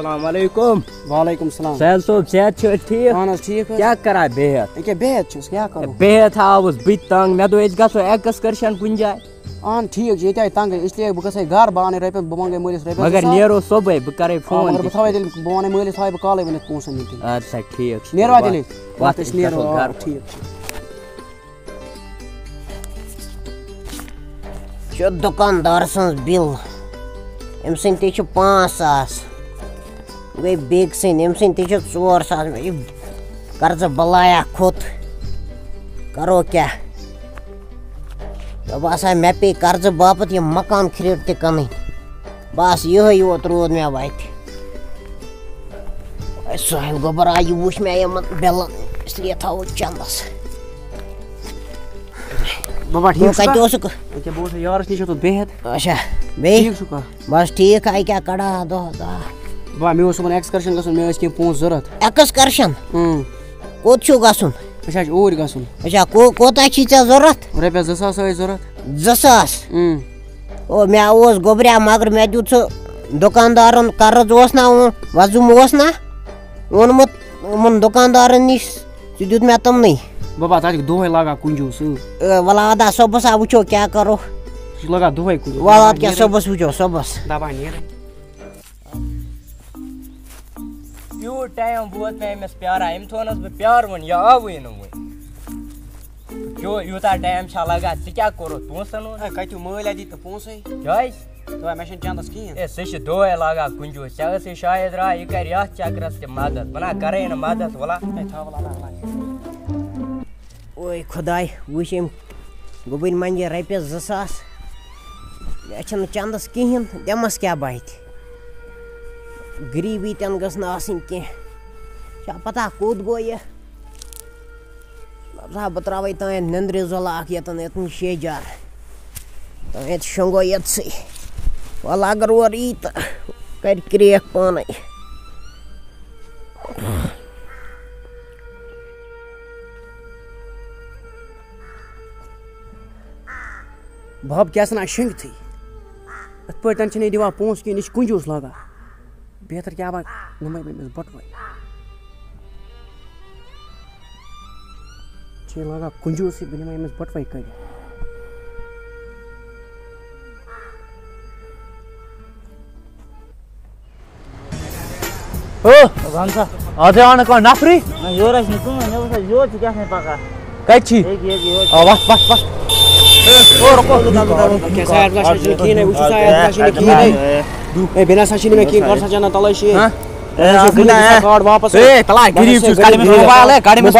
अस्सलाम वालेकुम। वालेकुम सलाम। सहल सोब सेहत छ ठीक? अहन ठीक। क्या करा बेहत? क्या बेहत छुस क्या करो? बेहत आवस बित तंग मे दो गो एक्सकर्शन कुन जाय। अहन ठीक ये आय तंग इसलिए बह गई घर बह रप बह मंगे मलिस रप मगर नेरो सोबे बह करे फोन मगर बह थवे बह वन मलिस थवे बह काले वन पोसन अच्छा ठीक नेरवा तेल वत नेरो ठीक जो दुकानदार सं बिल अम सन 5,000 गई बेग सन अम सन 4,000 मे कर्ज बलाया खोत करो क्या तो बस मे पे कर्ज बापत ये मकान खरीद तन बस यही योत रोद मे वत सोहल गोबर आय वुच मे बिल इसलिए थो चंदस बाबा ठीक क्या बोल यार निश तो बेहद अच्छा बे बस ठीक है क्या कड़ा दो बा मे एक्सकर्शन गसन मे के पोस जरूरत एक्सकर्शन कोत छु गसन अच्छा ओर गसन अच्छा कोता छी च जरूरत रप 2,000 जरूरत 2,000 ओ मे ओस गोबरिया मगर मे दुत दुकानदारन कर्ज ओस ना वजुम ओस ना ओनमत मन दुकानदारन निश दुत मे तमनी बाबा तक दोहे लगा कुंजूस वाला आदा सबस वुचो क्या करो लगा दोहे कुंजूस वाला क्या सबस वुचो सबस दबा नेर यू टाइम बहुत में एमस प्यारा एम थोनस बह प्यार वन या आवई न वन क्यों यूता टाइम छा लगा त क्या करो पोसन कतु मल दी तो पोसे जइस तो मे चंदस कहीं ए से दोहे लगा कुंजूस से शायद रहा ये कर यथ चक्रस ते मदद बना करे न मदद वाला ओए खुदाई वुम गुबन मंजे रपस 2,000 मे चंदस कहें दमस क्या बत गरीबी तन गस कह पता कूद गो यह बह त्रावे तान नंद्रे जोला यतन शेजार तान शंगो ये वल अगर और यी तो कर क्रेक पान बब क्या शंग थी इत पे दिवा पोस कह यह कुंजूस लगा बेहतर क्या नमे बटवे लगा कुंजूस बह नमा बटवे कर आज आन नफरी योर योर क्या पका कत वक्त वक्त वक्त बिना सची में की कर सजना तलाशी कार्ड वापस तला गरीब छुस गाड़ी में मोबाइल है गाड़ी में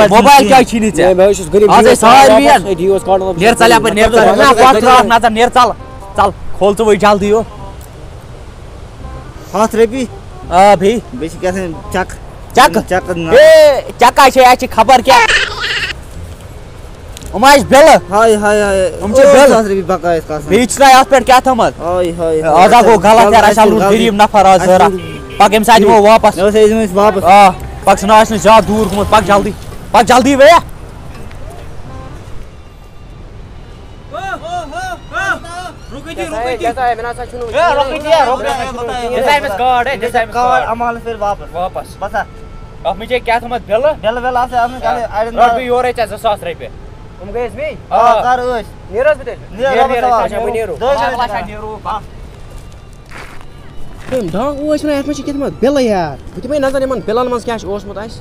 मोबाइल क्या छीनी छे मैं छुस गरीब आज सार बियन दियोस कार्ड नेर चला पर नेर ना पात ना नेर चल चल खोल तो वही जल्दी हो हाथ रेपी भी बेसी क्या चक चक चक ए चका छे आछि खबर क्या उमाइश बेल हाय हाय हाय उमचे बेल हाथ रेपी पका इसका बीच ना यार पर क्या थमत हाय हाय आजा को गलत यार शालू गरीब नफर आज जरा पक एम साइड वो वापस नो से इसमें वापस पक सुना इसने जा दूर घुमत पक जल्दी वे कैसा है बिना सच सुनो कार्ड अमाल फिर वापस बस अब मुझे क्या थमत बेल बेल बेल आसे आपने काले आयरन और भी और 2,000 रुपए तुम गए इसमें कर ओस नीरज बते नेरो तुम ढंग ओस में एत में कितम बिल यार बुझे नजर यमन बिलन मस क्या ओसमत आस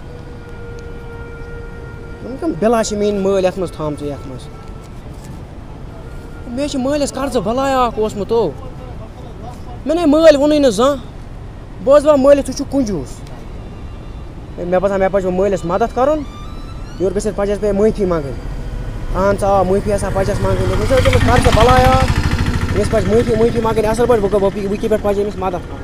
उनकम बिल आस मीन मल एत मस थाम एत मस मे मलस कर्ज बलाया ओसमत मे मल वोन न जा बस बा मल तु कुंजूस मे बसा मे पज मलस मदद कर योर गस पजस पे माफी मांगन अहन सा माफी हसा पजस मांगन कर्ज बलाया इस पे माफी मांगन असल पे वह पे पज मदद कर